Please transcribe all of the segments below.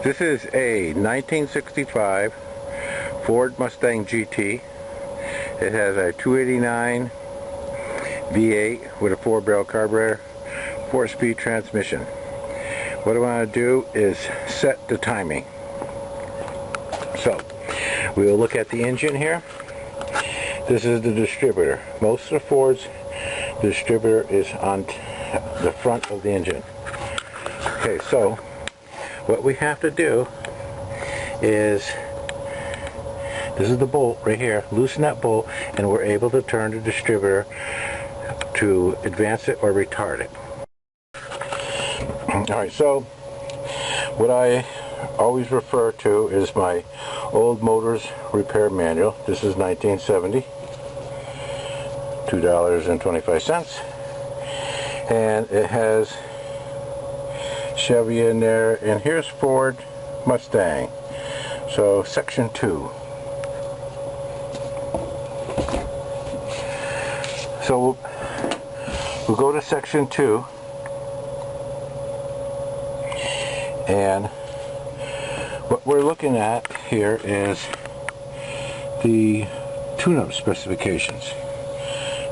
This is a 1965 Ford Mustang GT. It has a 289 V8 with a 4-barrel carburetor, 4-speed transmission. What I want to do is set the timing. So, we will look at the engine here. This is the distributor. Most of the Ford's distributor is on the front of the engine. Okay, so what we have to do is, this is the bolt right here, loosen that bolt and we're able to turn the distributor to advance it or retard it. Alright, so what I always refer to is my old Motors repair manual. This is 1970, $2.25, and it has Chevy in there, and here's Ford Mustang. So section 2. So we'll go to section 2, and what we're looking at here is the tune-up specifications.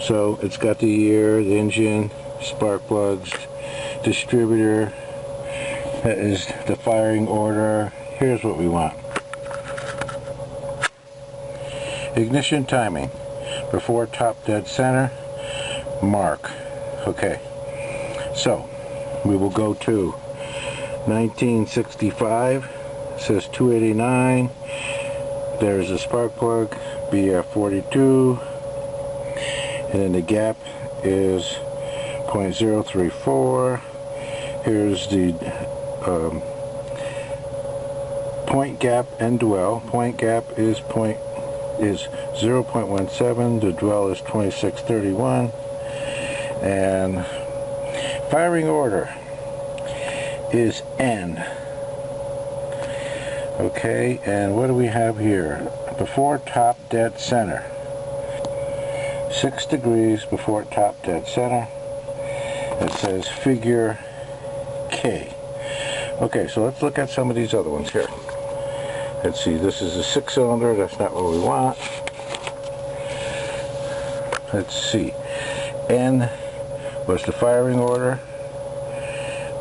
So it's got the year, the engine, spark plugs, distributor. That is the firing order. Here's what we want. Ignition timing. Before top dead center. Mark. Okay. So, we will go to 1965. It says 289. There's a spark plug. BF42. And then the gap is 0.034. Here's the point gap and dwell. Point gap is 0.17. The dwell is 2631. And firing order is N. Okay, and what do we have here? Before top dead center. 6 degrees before top dead center. It says figure K. Okay, so let's look at some of these other ones here. Let's see, this is a 6-cylinder. That's not what we want. Let's see. N was the firing order.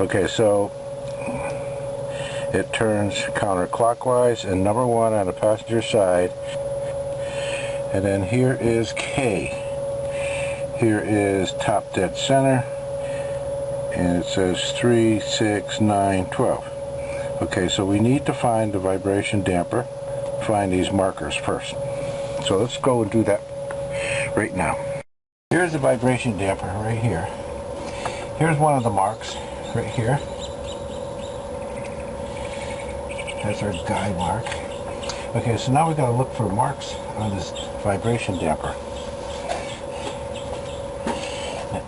Okay, so it turns counterclockwise, and number 1 on the passenger side. And then here is K. Here is top dead center. And it says 3, 6, 9, 12. Okay, so we need to find the vibration damper. Find these markers first. So let's go and do that right now. Here's the vibration damper right here. Here's one of the marks right here. That's our guide mark. Okay, so now we got to look for marks on this vibration damper.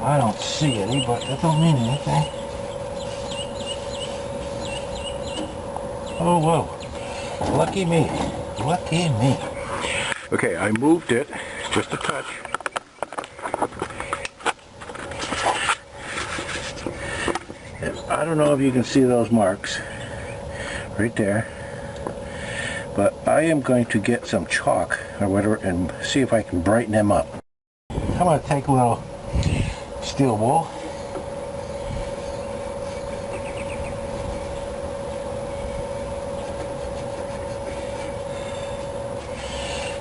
I don't see any, but that don't mean anything. Oh, whoa. Lucky me. Lucky me. Okay, I moved it just a touch. And I don't know if you can see those marks right there, but I am going to get some chalk or whatever and see if I can brighten them up. I'm going to take a little steel wool.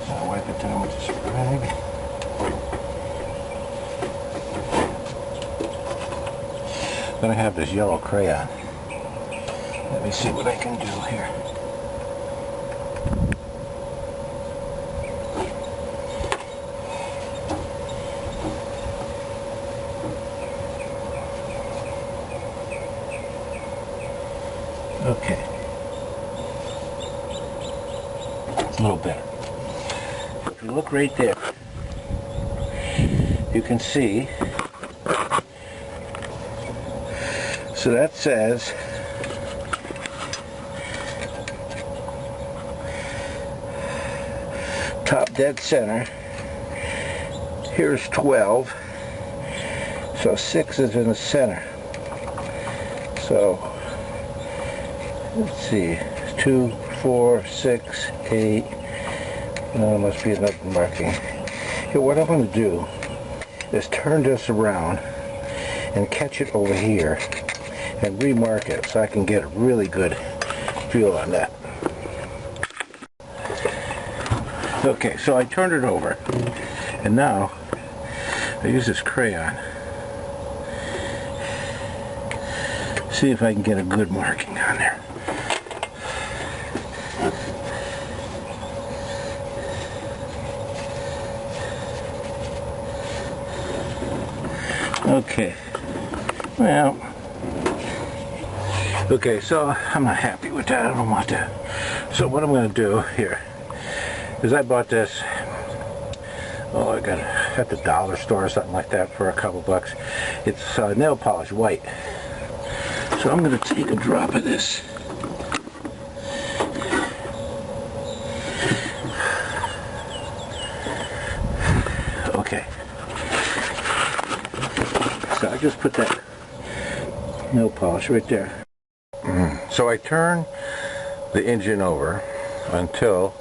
I'll wipe it down with this rag. Then I have this yellow crayon. Let me see what I can do here. Okay. It's a little better. If you look right there, you can see. So that says top dead center. Here's 12. So 6 is in the center. So let's see. 2, 4, 6, 8. Must be another marking. Here, what I'm going to do is turn this around and catch it over here and remark it so I can get a really good feel on that. Okay, so I turned it over, and now I use this crayon. See if I can get a good marking on there. Okay, well, okay, so I'm not happy with that. I don't want that. So what I'm going to do here is I bought this, I got it at the dollar store or something like that for a couple bucks. It's nail polish white. So I'm going to take a drop of this. Okay. So I just put that nail polish right there. So I turn the engine over until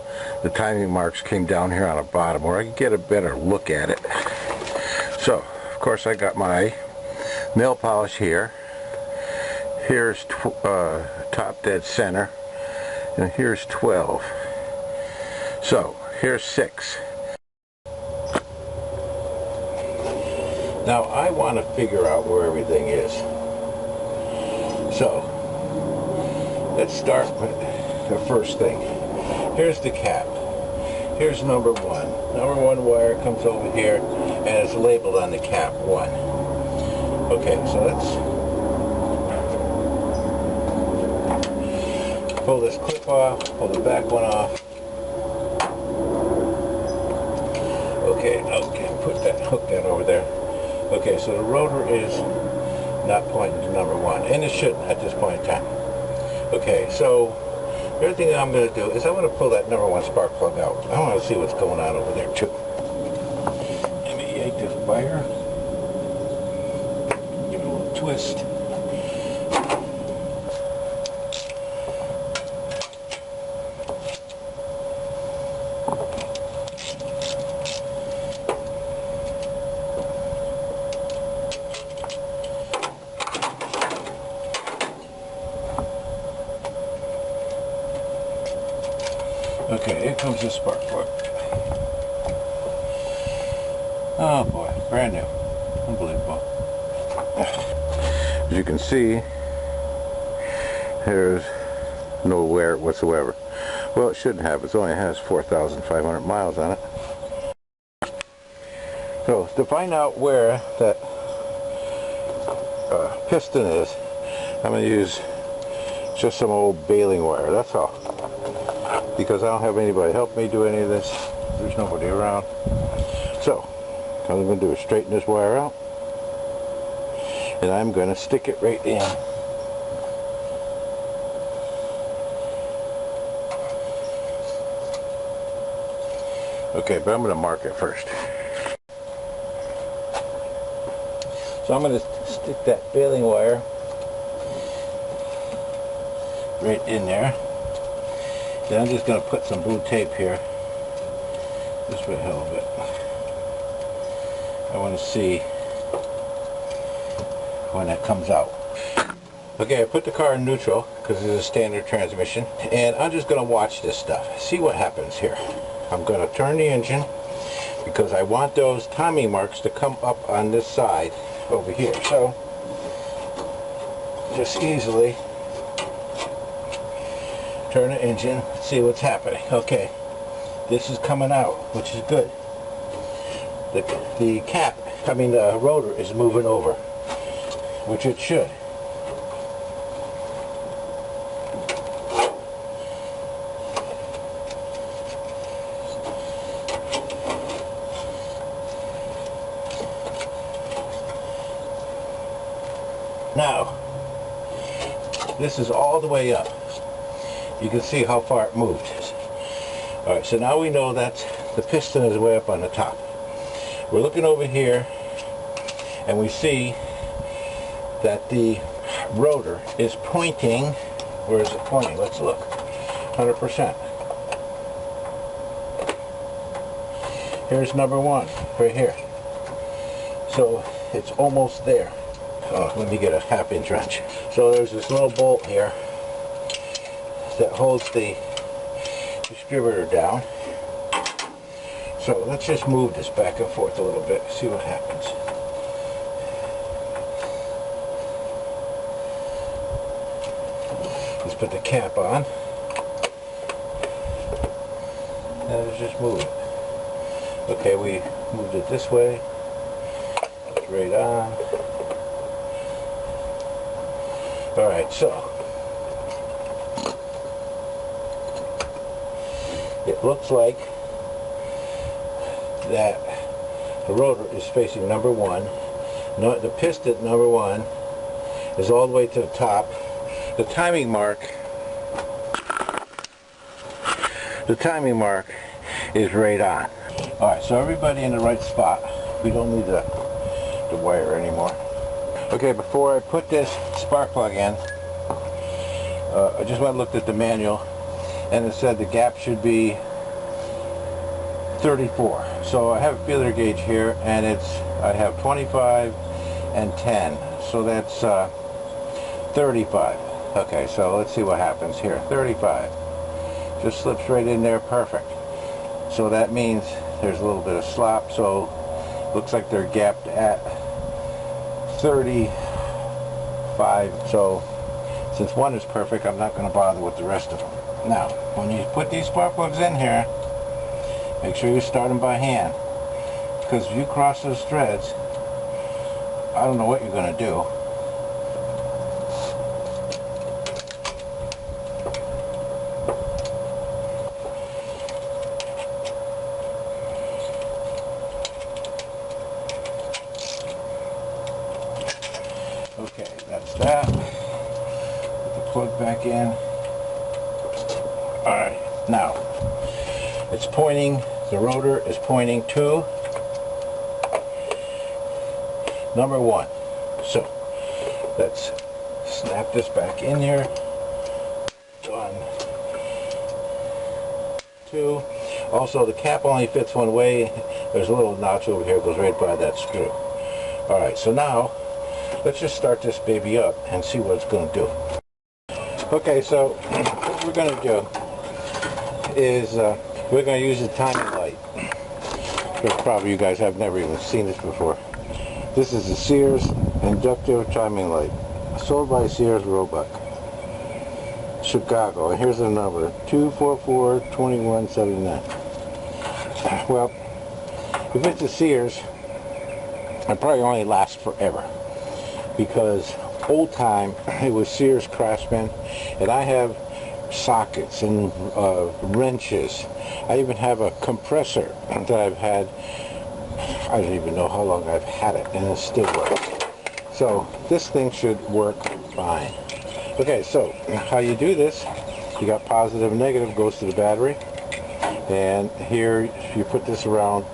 the timing marks came down here on the bottom where I could get a better look at it. So, of course, I got my nail polish here. Here's top dead center, and here's 12. So, here's 6. Now, I want to figure out where everything is. So, let's start with the first thing. Here's the cap. Here's number 1. Number 1 wire comes over here, and it's labeled on the cap 1. Okay, so let's pull this clip off, pull the back one off. Okay, hook that over there. Okay, so the rotor is not pointing to number 1, and it shouldn't at this point in time. Okay, so the other thing that I'm going to do is I'm going to pull that number 1 spark plug out. I want to see what's going on over there too. Let me yank this wire. Give it a little twist. Okay, here comes the spark plug. Oh boy, brand new. Unbelievable. As you can see, there's no wear whatsoever. Well, it shouldn't have. It only has 4,500 miles on it. So, to find out where that piston is, I'm going to use just some old baling wire. That's all. Because I don't have anybody help me do any of this. There's nobody around. So, what I'm going to do is straighten this wire out. And I'm going to stick it right in. Okay, but I'm going to mark it first. So I'm going to stick that baling wire right in there. Then I'm just going to put some blue tape here, just for the hell of it. I want to see when that comes out. Okay, I put the car in neutral because it's a standard transmission, and I'm just going to watch this stuff, see what happens here. I'm going to turn the engine because I want those timing marks to come up on this side over here. So, just easily turn the engine, see what's happening. Okay, this is coming out, which is good. The rotor is moving over, which it should. Now, this is all the way up. You can see how far it moved. Alright, so now we know that the piston is way up on the top. We're looking over here and we see that the rotor is pointing. Where is it pointing? Let's look. 100%. Here's number one, right here. So it's almost there. Oh, let me get a 1/2 inch wrench. So there's this little bolt here that holds the distributor down. So let's just move this back and forth a little bit, see what happens. Let's put the cap on. And let's just move it. Okay, we moved it this way. It's right on. Alright, so it looks like that the rotor is facing number one. No, the piston number one is all the way to the top. The timing mark is right on. Alright, so everybody in the right spot. We don't need the wire anymore. Okay, before I put this spark plug in, I just went and looked at the manual, and it said the gap should be 34. So I have a feeler gauge here, and I have 25 and 10, so that's 35. Okay, so let's see what happens here. 35 just slips right in there, perfect. So that means there's a little bit of slop, so looks like they're gapped at 35. So since one is perfect, I'm not going to bother with the rest of them. Now, when you put these spark plugs in here, make sure you start them by hand, because if you cross those threads, I don't know what you're going to do. Okay, that's that. Put the plug back in. Alright, now it's pointing, the rotor is pointing to number one. So let's snap this back in here. 1, 2. Also, the cap only fits one way. There's a little notch over here, it goes right by that screw. Alright, so now let's just start this baby up and see what it's going to do. Okay, so what we're going to do is we're going to use the timing light. Probably you guys have never even seen this before. This is the Sears inductive timing light, sold by Sears Roebuck, Chicago. And here's the number, 244-2179. Well, if it's a Sears, it probably only lasts forever, because old time it was Sears Craftsman, and I have sockets and wrenches. I even have a compressor that I've had, I don't even know how long I've had it, and it still works. So this thing should work fine. Okay, so how you do this, you got positive and negative, goes to the battery, and here you put this around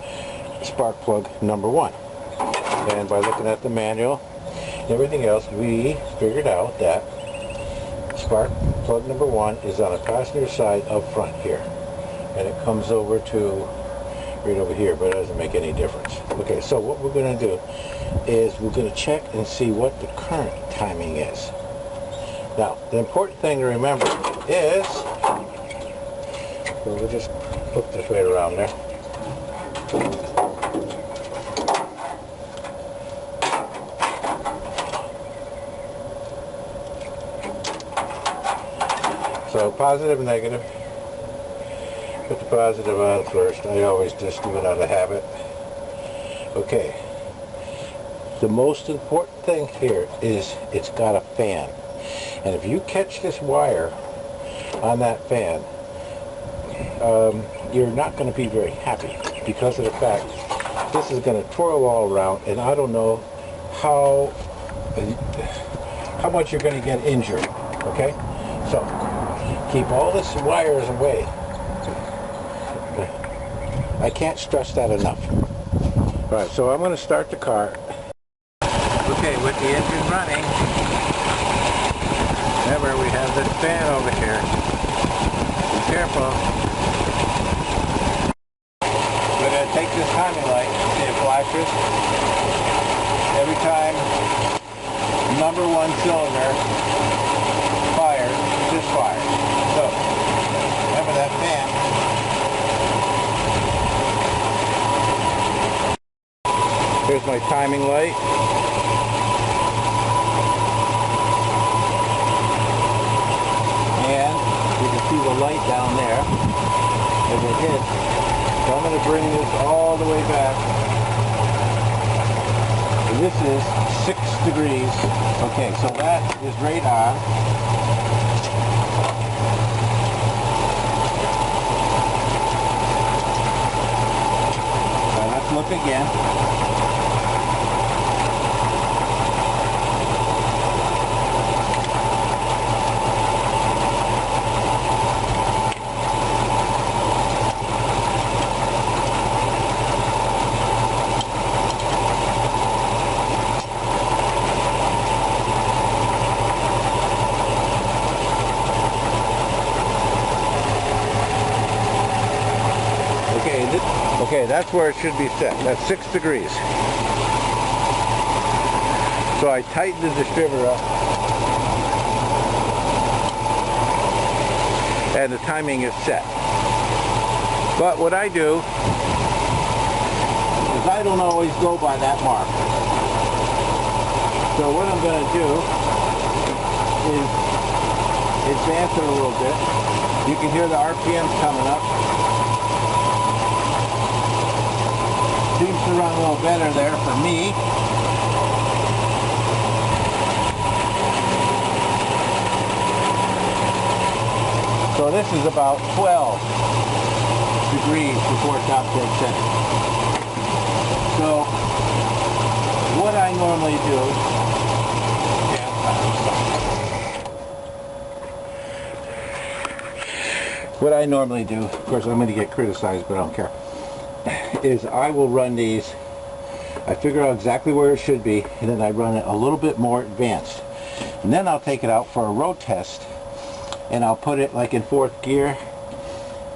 spark plug number one. And by looking at the manual and everything else, we figured out that spark plug number one is on the passenger side up front here, and it comes over to right over here, but it doesn't make any difference. Okay, so what we're going to do is we're going to check and see what the current timing is. Now, the important thing to remember is, so we'll just hook this right around there. So positive and negative. Put the positive on first. I always just do it out of habit. Okay. The most important thing here is it's got a fan. And if you catch this wire on that fan, you're not going to be very happy, because of the fact this is going to twirl all around, and I don't know how much you're going to get injured. Okay? So keep all this wires away. I can't stress that enough. Alright, so I'm going to start the car. Okay, with the engine running, remember we have this fan over here. careful. We're going to take this timing light, see it flashes. Every time number 1 cylinder fires, this fires. So, remember that fan. Here's my timing light. And you can see the light down there as it hits. So I'm going to bring this all the way back. And this is 6 degrees. Okay, so that is right on. Now let's look again. Okay, that's where it should be set. That's 6 degrees. So I tighten the distributor up. And the timing is set. But what I do is I don't always go by that mark. So what I'm going to do is advance it a little bit. You can hear the RPMs coming up. Seems to run a little better there for me. So this is about 12 degrees before top dead center. So what I normally do, of course I'm going to get criticized, but I don't care, is I will run these, I figure out exactly where it should be, and then I run it a little bit more advanced. And then I'll take it out for a road test, and I'll put it like in 4th gear,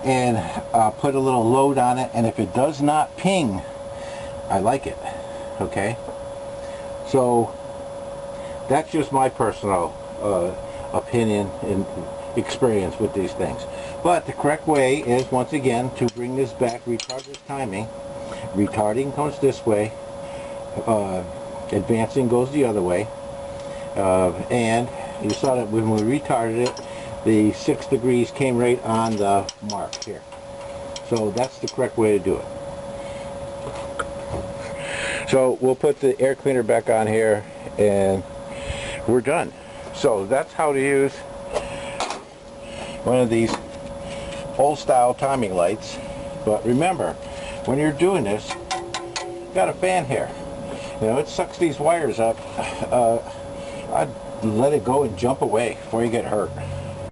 and I'll put a little load on it, and if it does not ping, I like it. Okay? So, that's just my personal opinion and experience with these things. But the correct way is, once again, to bring this back, retard this timing. Retarding comes this way, advancing goes the other way, and you saw that when we retarded it, the 6 degrees came right on the mark here. So that's the correct way to do it. So we'll put the air cleaner back on here, and we're done. So that's how to use one of these old style timing lights. But remember, when you're doing this, you got a fan here. You know, it sucks these wires up. I'd let it go and jump away before you get hurt.